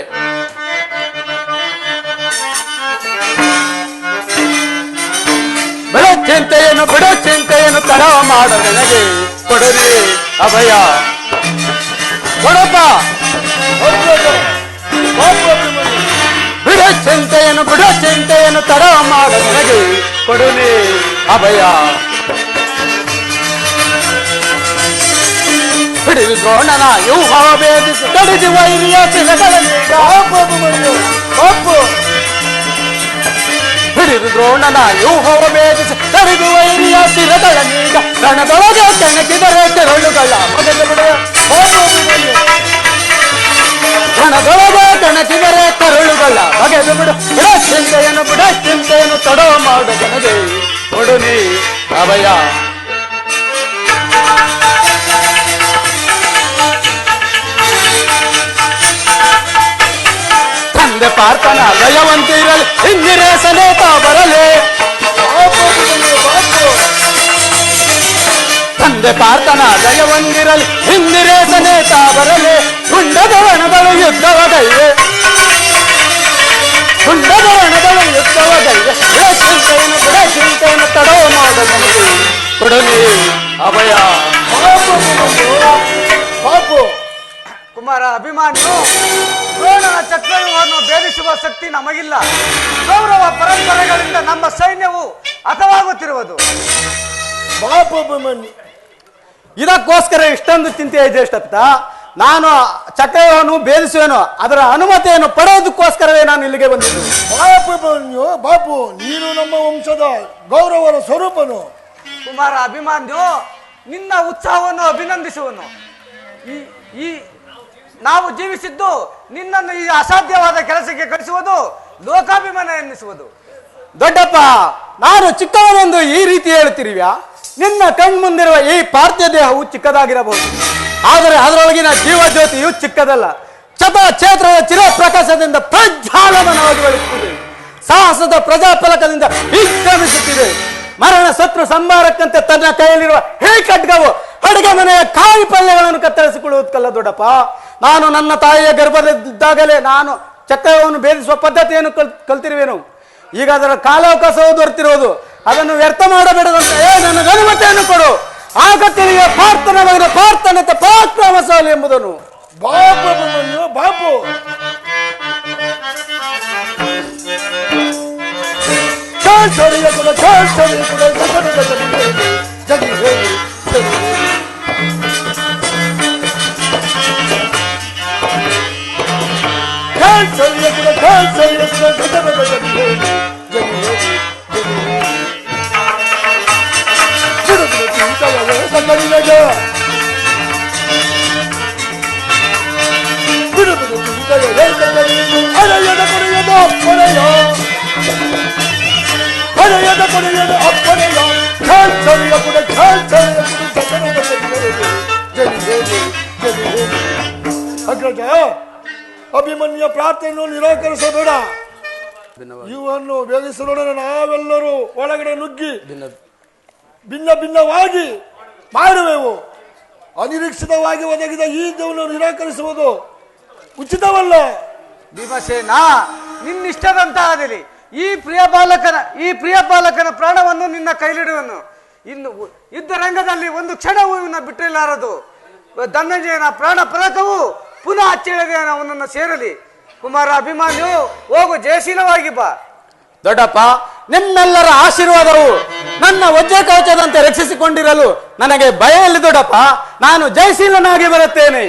ಬಿಡ ಚಿಂತೆಯನ್ನು ತಡ ಮಾಡ ನನಗೆ ಕೊಡಲಿ ಅಭಯ. ಕೊಡಪ್ಪ, ಬಿಡ ಚಿಂತೆಯನ್ನು ತಡ ಮಾಡ ನನಗೆ ಕೊಡಲಿ ಅಭಯ. ಹಿಡಿದು ದ್ರೋಣನ ವ್ಯೂಹ ಭೇದಿಸಿ ತಡಿದು ವೈರಿಯ ಶಿರಗಳನ್ನೀಗ ಒಪ್ಪು. ಹಿಡಿದು ದ್ರೋಣನ ವ್ಯೂಹ ಭೇದಿಸಿ ತಡಿದು ವೈರಿಯ ಶಿರಗಳನ್ನೀಗ ರಣದೊಳಗೆ ಕೆಣಕಿದರೆ ತೆರಳುಗಳ ಬಗೆದು ಬಿಡ. ರಣದೊಳಗೆ ಕೆಣಕಿದರೆ ಕರುಳುಗಳ ಬಗೆದು ಬಿಡು. ಬಿಡ ಚಿಂತೆಯನ್ನು ತಡ ಮಾಡು ಜನಗೆ ಕೊಡು ನೀ ಅಭಯ. ತಂದೆ ಪಾರ್ಥನ ದಯವಂತಿರಲಿ ಇಂದಿರೇ ಸನೇತ ಬರಲಿ. ತಂದೆ ಪಾರ್ಥನ ದಯವಂದಿರಲಿ ಇಂದಿರೇ ಸನೇತ ಬರಲಿ. ಗುಂಡದ ವನಗಳು ಯುದ್ಧವ ಗೈವೆ, ಗುಂಡದ ವನಗಳು ಯುದ್ಧವ ಗೈವೆ. ಚಿಂತೆಯನ್ನು ತಡೋ ಮಾಡಬಹುದು ಕೊಡಲಿ ಅಭಯ. ಪಾಪು ಕುಮಾರ ಅಭಿಮಾನ್ಯು, ದ್ರೋಣನ ಚಕ್ರವ್ಯೂಹವನ್ನು ಭೇದಿಸುವ ಶಕ್ತಿ ನಮಗಿಲ್ಲ. ಗೌರವ ಪರಂಪರೆಗಳಿಂದ ನಮ್ಮ ಸೈನ್ಯವು ಹತವಾಗುತ್ತಿರುವುದು. ಪಾಪು ಅಭಿಮನ್ಯು, ಇದಕ್ಕೋಸ್ಕರ ಇಷ್ಟೊಂದು ಚಿಂತೆ ಇದೆ ಜ್ಯೇಷ್ಠ. ನಾನು ಚಕ್ರವ್ಯೂಹವನ್ನು ಭೇದಿಸುವೆನು, ಅದರ ಅನುಮತಿಯನ್ನು ಪಡೆಯೋದಕ್ಕೋಸ್ಕರವೇ ನಾನು ಇಲ್ಲಿಗೆ ಬಂದಿದ್ದು. ಪಾಪು ಅಭಿಮನ್ಯು, ಪಾಪು ನೀನು ನಮ್ಮ ವಂಶದ ಗೌರವದ ಸ್ವರೂಪನು. ಕುಮಾರ ಅಭಿಮಾನ್ಯು, ನಿನ್ನ ಉತ್ಸಾಹವನ್ನು ಅಭಿನಂದಿಸುವನು. ಈ ನಾವು ಜೀವಿಸಿದ್ದು ನಿನ್ನನ್ನು ಈ ಅಸಾಧ್ಯವಾದ ಕೆಲಸಕ್ಕೆ ಕಳಿಸುವುದು ಲೋಕಾಭಿಮಾನ ಎನ್ನಿಸುವುದು. ದೊಡ್ಡಪ್ಪ, ನಾನು ಚಿಕ್ಕವನೆಂದು ಈ ರೀತಿ ಹೇಳ್ತಿರುವ್ಯಾ? ನಿನ್ನ ಕಣ್ಮುಂದಿರುವ ಈ ಪಾರ್ಥಿವ ದೇಹವು ಚಿಕ್ಕದಾಗಿರಬಹುದು, ಆದರೆ ಅದರೊಳಗಿನ ಜೀವಜ್ಯೋತಿಯು ಚಿಕ್ಕದಲ್ಲ. ಚತಚೇತ್ರದ ಚಿರಪ್ರಕಾಶದಿಂದ ಪ್ರಜ್ವಾಲಮನವಾಗಿ ಬೆಳೆಯುತ್ತಿದೆ. ಸಾಹಸದ ಪ್ರಜಾಫಲಕದಿಂದ ವಿಶ್ರಮಿಸುತ್ತಿದೆ. ಮರಣ ಶತ್ರು ಸಂಹಾರಕ್ಕಂತೆ ತನ್ನ ಕೈಯಲ್ಲಿರುವ ಹೇ ಖಡ್ಗವು ಅಡುಗೆ ಮನೆಯ ಕಾಯಿ ಪಲ್ಯಗಳನ್ನು ಕತ್ತರಿಸಿಕೊಳ್ಳುವುದಕ್ಕಲ್ಲ ದೊಡ್ಡಪ್ಪ. ನಾನು ನನ್ನ ತಾಯಿಯ ಗರ್ಭದಲ್ಲಿದ್ದಾಗಲೇ ನಾನು ಚಕ್ರವನ್ನು ಭೇದಿಸುವ ಪದ್ಧತಿಯನ್ನು ಕಲ್ತಿರುವೆನು. ಈಗ ಅದರ ಕಾಲಾವಕಾಶವು ದೊರೆತಿರುವುದು. ಅದನ್ನು ವ್ಯರ್ಥ ಮಾಡಬೇಡದಂತೆ ನನಗೆ ಅನುಮತಿಯನ್ನು ಕೊಡು. ಆಗ ತಿರುಗಿ ಪಾರ್ಥನ ಮಗನ ಪಾರ್ಥನೆ ಪರಾಕ್ರಮಶಾಲಿ ಎಂಬುದನ್ನು. ಬಾಪು ಅಭಿಮನ್ಯು, ಬಾಪು ಚಾಚರಿಯ ಕೂಡ ಚಾಚರಿಯ ಕೂಡ ಜಗಿ ಹೇಳಿ ಚಾಚರಿಯ ಕೂಡ ಚಾಚರಿಯ ಕೂಡ ಜಗಿ ಹೇಳಿ ಸಂಗಡಿಯಾಗ ಅರೆಯದ ಕೊನೆಯದ ಅಪ್ಪನೆಯ ಅರೆಯದ ಕೊನೆಯದ ಅಪ್ಪನೆಯ ಚಾಚರಿಯ ಕೂಡ ಚಾಚರಿಯ ಕೂಡ ಅಗ್ರಜ, ಅಭಿಮನ್ಯ ಪ್ರಾರ್ಥನೆಯನ್ನು ನಿರಾಕರಿಸಬೇಡ. ಇವನ್ನು ಬೇಗಿಸಲೊಡನೆ ನಾವೆಲ್ಲರೂ ಒಳಗಡೆ ನುಗ್ಗಿ ಭಿನ್ನ ಭಿನ್ನವಾಗಿ ಮಾಡುವೆವು. ಅನಿರೀಕ್ಷಿತವಾಗಿ ಒದಗಿದ ಈ ದೇವನ್ನು ನಿರಾಕರಿಸುವುದು ಉಚಿತವಲ್ಲ. ಭೀಮಸೇನ, ನಿನ್ನಿಷ್ಟದಂತಾಗಲಿ. ಈ ಪ್ರಿಯ ಬಾಲಕನ ಪ್ರಾಣವನ್ನು ನಿನ್ನ ಕೈಲಿಡುವನು. ಇನ್ನು ಯುದ್ಧ ರಂಗದಲ್ಲಿ ಒಂದು ಕ್ಷಣವೂ ಇವನ್ನ ಬಿಟ್ಟಿರಲಾರದು. ಧನಂಜಯನ ಪ್ರಾಣ ಪದಕವು ಪುನಃ ಅಚ್ಚಳಿಗೆ ಅವನನ್ನು ಸೇರಲಿ. ಕುಮಾರ ಅಭಿಮಾನ್ಯು, ಹೋಗು, ಜಯಶೀಲವಾಗಿ ಬಾ. ದೊಡ್ಡಪ್ಪ, ನಿಮ್ಮೆಲ್ಲರ ಆಶೀರ್ವಾದವು ನನ್ನ ವಜ್ರ ಕವಚದಂತೆ ರಕ್ಷಿಸಿಕೊಂಡಿರಲು ನನಗೆ ಭಯ ಎಲ್ಲಿ ದೊಡ್ಡಪ್ಪ. ನಾನು ಜಯಶೀಲನಾಗಿ ಬರುತ್ತೇನೆ.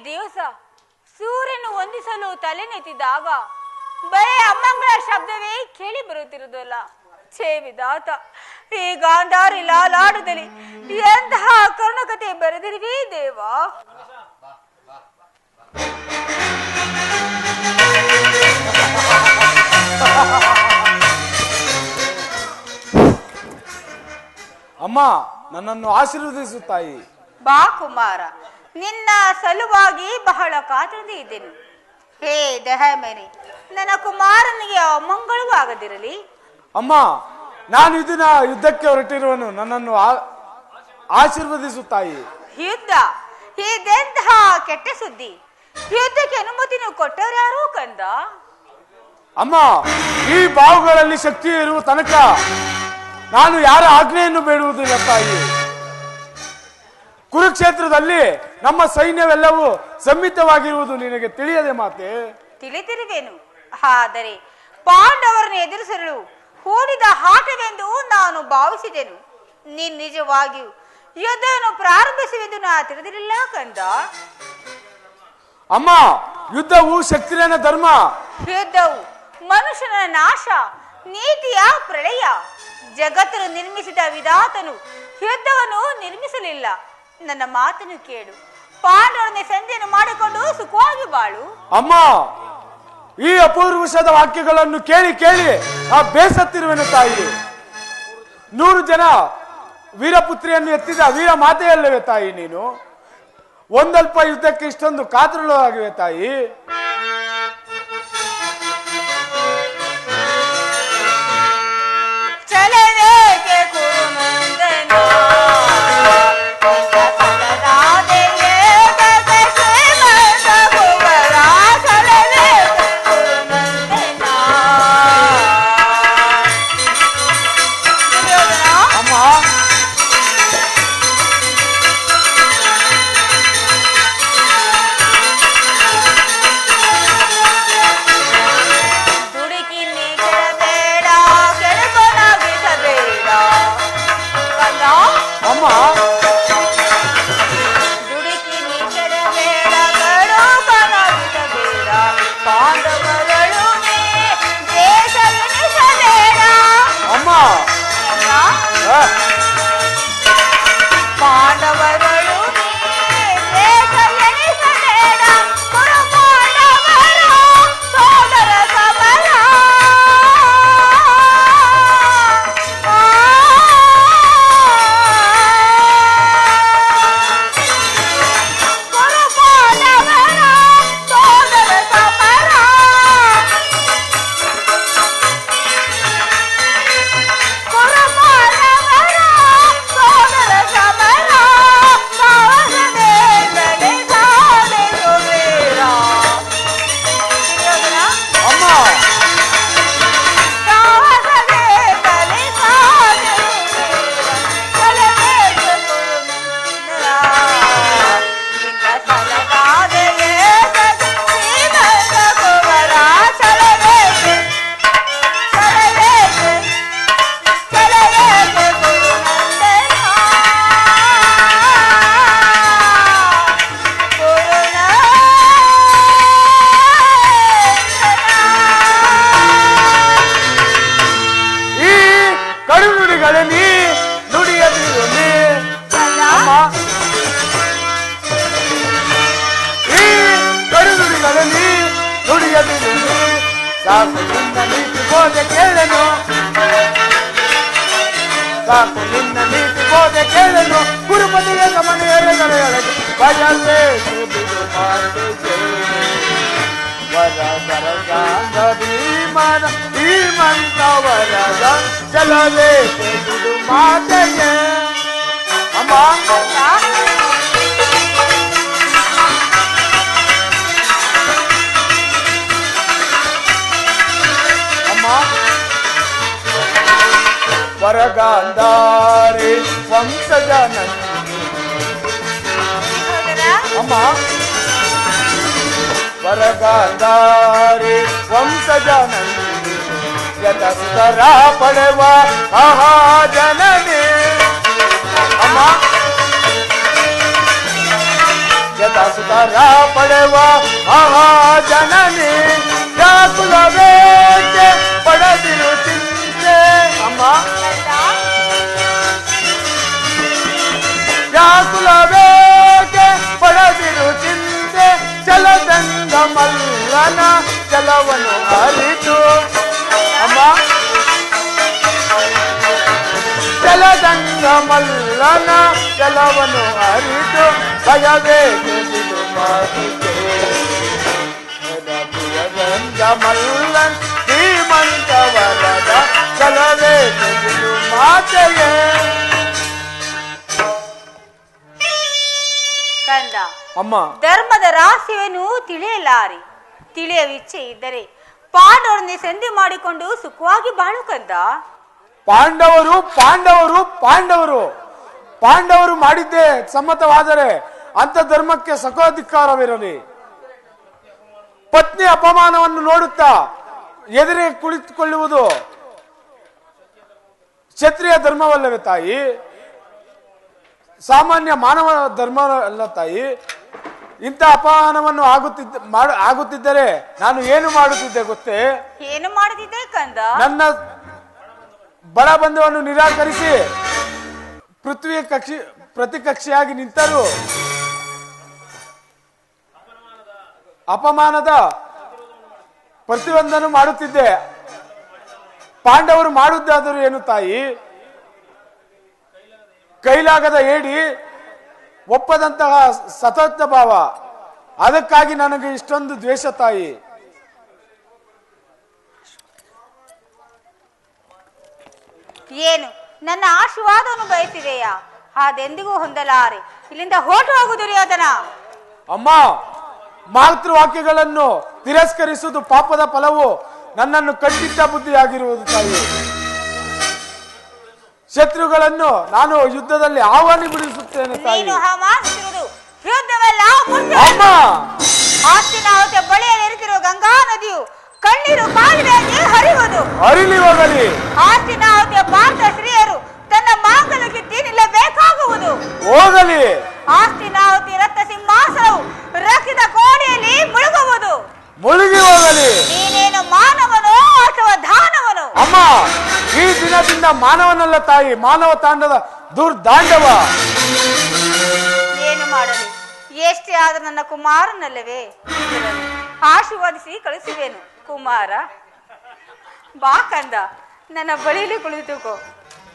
ದಿವಸ ಸೂರ್ಯನು ವಂದಿಸಲು ತಲೆನೆತ್ತಿದಾಗ ಬರೇ ಅಮ್ಮಂಗಳ ಶಬ್ದವೇ ಕೇಳಿ ಬರುತ್ತಿರುವುದಲ್ಲ. ಛೇ ವಿಧಾತ, ಈ ಗಾಂಧಾರಿ ಲಾಲಾಡದಲ್ಲಿ ಎಂತಹ ಕರುಣಕತೆ ಬರೆದಿರುವೆ ದೇವಾ. ಅಮ್ಮ, ನನ್ನನ್ನು ಆಶೀರ್ವದಿಸು ತಾಯಿ. ಬಾ ಕುಮಾರ, ನಿನ್ನ ಸಲುವಾಗಿ ಬಹಳ ಕಾತರದಿಂದ ಇದ್ದೇನೆ. ಹೇ ದಹಮನಿ, ನನ್ನ ಕುಮಾರನಿಗೆ ಅಮಂಗಳವೂ ಆಗದಿರಲಿ. ಅಮ್ಮ, ನಾನು ಇದನ್ನ ಯುದ್ಧಕ್ಕೆ ಹೊರಟಿರುವನು, ನನ್ನನ್ನು ಆಶೀರ್ವದಿಸು ತಾಯಿ. ಯುದ್ಧ? ಇದೆಂತಹ ಕೆಟ್ಟ ಸುದ್ದಿ. ಯುದ್ಧಕ್ಕೆ ಅನುಮತಿ ನೀವು ಕೊಟ್ಟವ್ರು ಯಾರು ಕಂದ? ಅಮ್ಮ, ಈ ಬಾವುಗಳಲ್ಲಿ ಶಕ್ತಿ ಇರುವ ತನಕ ನಾನು ಯಾರ ಆಜ್ಞೆಯನ್ನು ಬೇಡುವುದಿಲ್ಲ ತಾಯಿ. ಕುರುಕ್ಷೇತ್ರದಲ್ಲಿ ನಮ್ಮ ಸೈನ್ಯವೆಲ್ಲವೂ ಸಮ್ಮಿತವಾಗಿರುವುದು ನಿನಗೆ ತಿಳಿಯದೆ ಮಾತೆ? ತಿಳಿದಿರುವೆನು, ಆದರೆ ಪಾಂಡವರನ್ನು ಎದುರಿಸಲು ಹೂಡಿದ ಆಟವೆಂದು ನಾನು ಭಾವಿಸಿದೆನು. ನೀನು ನಿಜವಾಗಿಯೂ ಯುದ್ಧವನ್ನು ಪ್ರಾರಂಭಿಸುವೆಂದು ನಾ ತಿಳಿದಿರಲಿಲ್ಲ ಕಂದ. ಅಮ್ಮ, ಯುದ್ಧವು ಶಕ್ತಿರೇನ ಧರ್ಮ. ಯುದ್ಧವು ಮನುಷ್ಯನ ನಾಶ, ನೀತಿಯ ಪ್ರಳಯ. ಜಗತ್ತನ್ನು ನಿರ್ಮಿಸಿದ ವಿಧಾತನು ಯುದ್ಧವನ್ನು ನಿರ್ಮಿಸಲಿಲ್ಲ. ನನ್ನ ಮಾತನ್ನು ಕೇಳು, ಪಾಂಡವರನ್ನೇ ಸಂಧಿಯನ್ನು ಮಾಡಿಕೊಂಡು ಸುಖವಾಗಿ ಬಾಳು. ಅಮ್ಮ, ಈ ಅಪೂರ್ವಷದ ವಾಕ್ಯಗಳನ್ನು ಕೇಳಿ ಕೇಳಿ ಆ ಬೇಸತ್ತಿರುವೆನು ತಾಯಿ. 100 ಜನ ವೀರಪುತ್ರಿಯನ್ನು ಎತ್ತಿದ ವೀರ ಮಾತೆಯಲ್ಲವೇ ತಾಯಿ ನೀನು? ಒಂದಲ್ಪ ಯುದ್ಧಕ್ಕೆ ಇಷ್ಟೊಂದು ಕಾತುರಳು ಆಗಿವೆ ತಾಯಿ. ಸಾಕು ನಿನ್ನ ನೀತಿ ಬೋಧೆ ಕೇಳನು, ಸಾಕು ನಿನ್ನ ನೀತಿ ಬೋಧೆ ಕೇಳನು. ಗುರುಪತಿಯ ಗಮನೆಯೊಳಗೆ ಭಯಲೇ ಬಿಡು ಮಾಡಿದೆ ವರ ವರದಾನ ಭೀಮನ ಧೀಮಂತ ವರದ ಚಲವೇ ಬಿಡು ಮಾತೆಯೇ. ಅಮ್ಮ ವರಗಾಂಧಾರಿ ವಂಶಜ ಅಮ್ಮ ವರಗಾಂಧಾರಿ ವಂಶಜ ಯತ ಸುತರ ಪಡೆವ ಮಹಾಜನನೇ. ಅಮ್ಮ ಯಥಾ ಸುಧಾರ ಪಡೆವ ಮಹಾಜನನಿ ವ್ಯಾಕುಲವೇಕೆ ಪಡೆದಿರು ಚಿಂತೆ ಅಮ್ಮ ವ್ಯಾಕುಲವೇಕೆ ಪಡೆದಿರು ಚಿಂತೆ ಚಲದಂಗ ಮಲ್ಲನ ಚಲವನ್ನು ಅರಿತು ಅಮ್ಮ ಚಲದಂಗ ಮಲ್ಲನ ಚಲವನ್ನು ಅರಿತು ಭಯವೇಕೆ ಬಿಡು ಮಾತಿಗೆ ಚಲದಂಗ ಮಲ್ಲನ್ ಶ್ರೀಮಂತ ವರದ ಚಲವೇಕೆ ಬಿಡು ಮಾತೆಯೇ ಕಂದ ಅಮ್ಮ ಧರ್ಮದ ರಹಸ್ಯವೇನು ತಿಳಿಯಲಾರಿ. ತಿಳಿಯುವ ಇಚ್ಛೆ ಇದ್ದರೆ ಪಾಂಡವರನ್ನೇ ಸಂಧಿ ಮಾಡಿಕೊಂಡು ಸುಖವಾಗಿ ಬಾಳು ಕಂದ. ಪಾಂಡವರು ಪಾಂಡವರು ಪಾಂಡವರು ಪಾಂಡವರು ಮಾಡಿದ್ದೇ ಸಮ್ಮತವಾದರೆ ಅಂತ ಧರ್ಮಕ್ಕೆ ಸಕೋಧಿಕಾರವಿರಲಿ. ಪತ್ನಿ ಅಪಮಾನವನ್ನು ನೋಡುತ್ತಾ ಎದುರೇ ಕುಳಿತುಕೊಳ್ಳುವುದು ಕ್ಷತ್ರಿಯ ಧರ್ಮವಲ್ಲವೇ ತಾಯಿ? ಸಾಮಾನ್ಯ ಮಾನವ ಧರ್ಮ ಅಲ್ಲ ತಾಯಿ. ಇಂಥ ಅಪಮಾನವನ್ನು ಆಗುತ್ತಿದ್ದರೆ ನಾನು ಏನು ಮಾಡುತ್ತಿದ್ದೆ ಗೊತ್ತೇ? ಏನು ಮಾಡುತ್ತಿದ್ದೆ ಕಂದ? ನನ್ನ ಬಡ ಬಂಧುವನ್ನು ನಿರಾಕರಿಸಿ ಪೃಥ್ವಿಯ ಪ್ರತಿಕಕ್ಷಿಯಾಗಿ ನಿಂತರು ಅಪಮಾನದ ಪ್ರತಿಯೊಂದನ್ನು ಮಾಡುತ್ತಿದ್ದೆ. ಪಾಂಡವರು ಮಾಡುವುದಾದರೂ ಏನು ತಾಯಿ? ಕೈಲಾಗದ ಹೇಳಿ ಒಪ್ಪದಂತಹ ಸತತ ಭಾವ. ಅದಕ್ಕಾಗಿ ನನಗೆ ಇಷ್ಟೊಂದು ದ್ವೇಷ ತಾಯಿ. ಏನು ನನ್ನ ಆಶೀರ್ವಾದವನ್ನು ಬಯಸಿದೆಯಾ? ಅದೆಂದಿಗೂ ಹೊಂದಲಾರೆ. ಇಲ್ಲಿಂದ ಹೊರಟು ಹೋಗು ದುರ್ಯೋಧನ. ಅಮ್ಮ, ಮಾತೃವಾಕ್ಯಗಳನ್ನು ತಿರಸ್ಕರಿಸುವುದು ಪಾಪದ ಫಲವು. ನನ್ನನ್ನು ಕಟ್ಟಿಟ್ಟ ಬುದ್ಧಿಯಾಗಿರುವುದು ತಾಯಿ. ಶತ್ರುಗಳನ್ನು ನಾನು ಯುದ್ಧದಲ್ಲಿ ಆಹ್ವಾನಿ ಬಿಡಿಸುತ್ತೇನೆ ತಾಯಿ. ನೀನು ಮಾತಿರುವುದು ಯುದ್ಧವಲ್ಲ, ಅಮ್ಮ. ಆಸ್ತಿನಾವತೆ ಬಳಿಯಲ್ಲಿ ಇರುತ್ತಿರುವ ಗಂಗಾ ನದಿಯು ಕಣ್ಣೀರು ಕಾಲುವೆಯಾಗಿ ಹರಿಯುವುದು. ಹರಿಲಿ ಹೋಗಲಿ. ಆಸ್ತಿನಾವತಿಯ ಭಾರತ ಸ್ತ್ರೀಯರು ತನ್ನ ಮಾಂಗಲ್ಯಕ್ಕೆ ನಿಲ್ಲಬೇಕಾಗುವುದು. ಹೋಗಲಿ. ಆಸ್ತಿನಾವತಿ ರಕ್ತ ಸಿಂಹಾಸನವು ರಕ್ತದ ಕೋಣೆಯಲ್ಲಿ ಮುಳುಗುವುದು. ಮುಳುಗಿ ಹೋಗಲಿ. ನೀನೇನು ಮಾನವನೋ ಅಥವಾ ದಾನವನೋ? ಅಮ್ಮ, ಈ ದಿನದಿಂದ ಮಾನವನಲ್ಲ ತಾಯಿ, ಮಾನವ ತಾಂಡದ ದುರ್ದಾಂಡವ. ಏನು ಮಾಡಲಿ? ಎಷ್ಟೇ ಆದರೂ ನನ್ನ ಕುಮಾರನಲ್ಲವೇ? ಆಶೀರ್ವಾದಿಸಿ ಕಳಿಸುವೆನು. ಕುಮಾರ ಬಾ ಕಂದ, ನನ್ನ ಬಳಿಯಲ್ಲಿ ಕುಳಿತುಕೋ.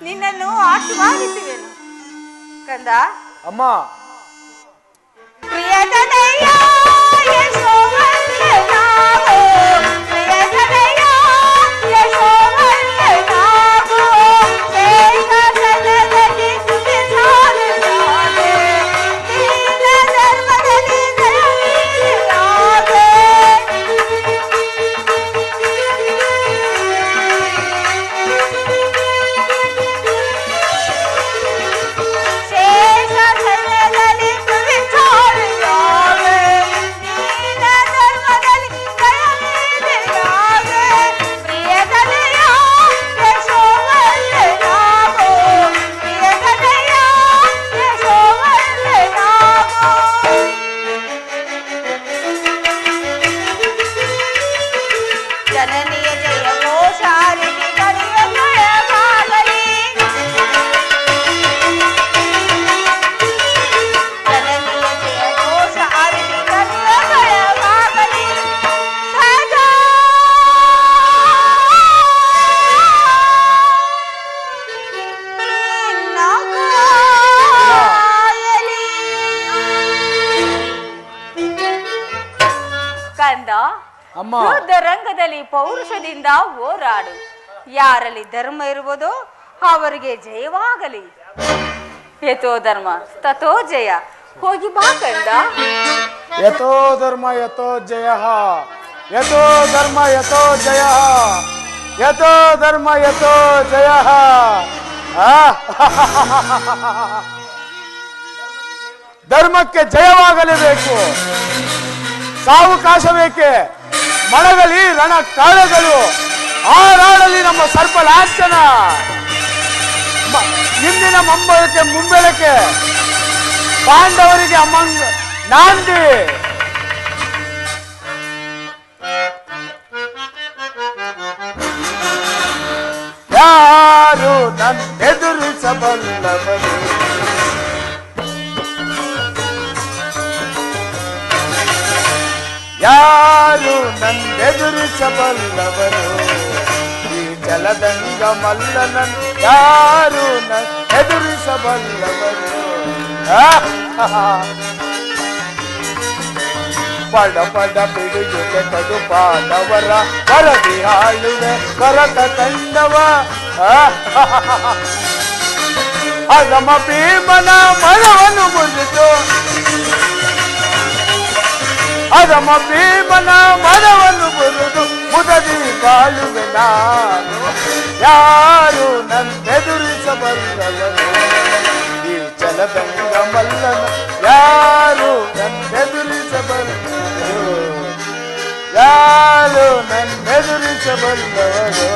ನಿನ್ನನ್ನು ಆಶೀರ್ವಾದಿಸುವೆನು ಕಂದ. ಅಮ್ಮ, ಪ್ರಿಯತನಯ್ಯ ಯಶೋವರ್ಧನಾಗೋ, ಪ್ರಿಯತನಯ್ಯ ಯಶೋವರ್ಧನಾಗೋ, ಶೇಷಸನದಲ್ಲಿ ಸುಖಿಸಾಲಲಾಗೆ, ದೀನ ಧರ್ಮದಲ್ಲಿ ದಯವಿರಲಾಗೆ. ಶೇಷಸನದಲ್ಲಿ ಸುಖಿಸಾಲಲಾಗೆ, ದೀನ ಧರ್ಮದಲ್ಲಿ ದಯವಿರಲಾಗೆ. ಪ್ರಿಯತನಯ್ಯ ಯಶೋವರ್ಧನಾಗೋ, ಪ್ರಿಯತನಯ್ಯ ಯಶೋವರ್ಧನಾಗೋ. ಜನನಿಯ ಜಯ ಘೋಷಾರಿಸಿ ಕರೆಯ ಜಯವಾಗಲಿ. ಜನನಿಯ ಜಯ ಘೋಷ ಆರಿಸಿ ಕರೆಯ ಜಯವಾಗಲಿ. ಸದಾ ನಿನ್ನ ಕಾಯಲಿ. ಕಂದ, ಅಮ್ಮ. ಯುದ್ಧ ರಂಗದಲ್ಲಿ ಪೌರುಷದಿಂದ ಹೋರಾಡು. ಯಾರಲ್ಲಿ ಧರ್ಮ ಇರುವುದೋ ಅವರಿಗೆ ಜಯವಾಗಲಿ. ಯಥೋ ಧರ್ಮ ತಥೋ ಜಯ. ಹೋಗಿ ಬಾ ಕಂದ. ಯಥೋ ಧರ್ಮ ಯಥೋ ಜಯ, ಯಥೋ ಧರ್ಮ ಯಥೋ ಜಯ, ಯಥೋ ಧರ್ಮ ಯಥೋ ಜಯ. ಧರ್ಮಕ್ಕೆ ಜಯವಾಗಲೇಬೇಕು. ಸಾವಕಾಶ ಬೇಕೆ. ಮಳಗಲಿ ರಣ ಕಾಳಗಳು, ಆರಾಡಲಿ ನಮ್ಮ ಸರ್ಪ ಲಾಂಛನ. ಇಂದಿನ ಮುಂಬೆಳಕೆ ಪಾಂಡವರಿಗೆ ನಾಂದಿ ಯಾರು ನನ್ನೆದುರಿಸಬಲ್ಲವರು ಯಾರು ನನ್ನೆದುರಿಸಬಲ್ಲವರು ಈ ಜಲದಂಗ ಮಲ್ಲನನ್ನು ಯಾರು ನನ್ನೆದುರಿಸಬಲ್ಲವರು ಪಡ ಪಡ ಬಿಡುವುದೆ ತಡುಪಾದವರ ವರದಿ ಹಾಳುವೆ ಕರಕ ಕಂಡವ ಅಗಮ ಭೀಮನ ಮನವನ್ನು ಮುರಿದು ಅಗಮ ಭೀಮನ ಮನವನ್ನು ಮುರಿದು ಮುದದಿ ಬಾಳುವೆ ನಾನು ಯಾರು ನನ್ನೆದುರಿಸಬಲ್ಲವರು ಈ ಜಲದಂಗ ಮಲ್ಲನ ಯಾರು ನನ್ನೆದುರಿಸಬಲ್ಲವರು ಯಾರು ನನ್ನೆದುರಿಸಬಲ್ಲವರು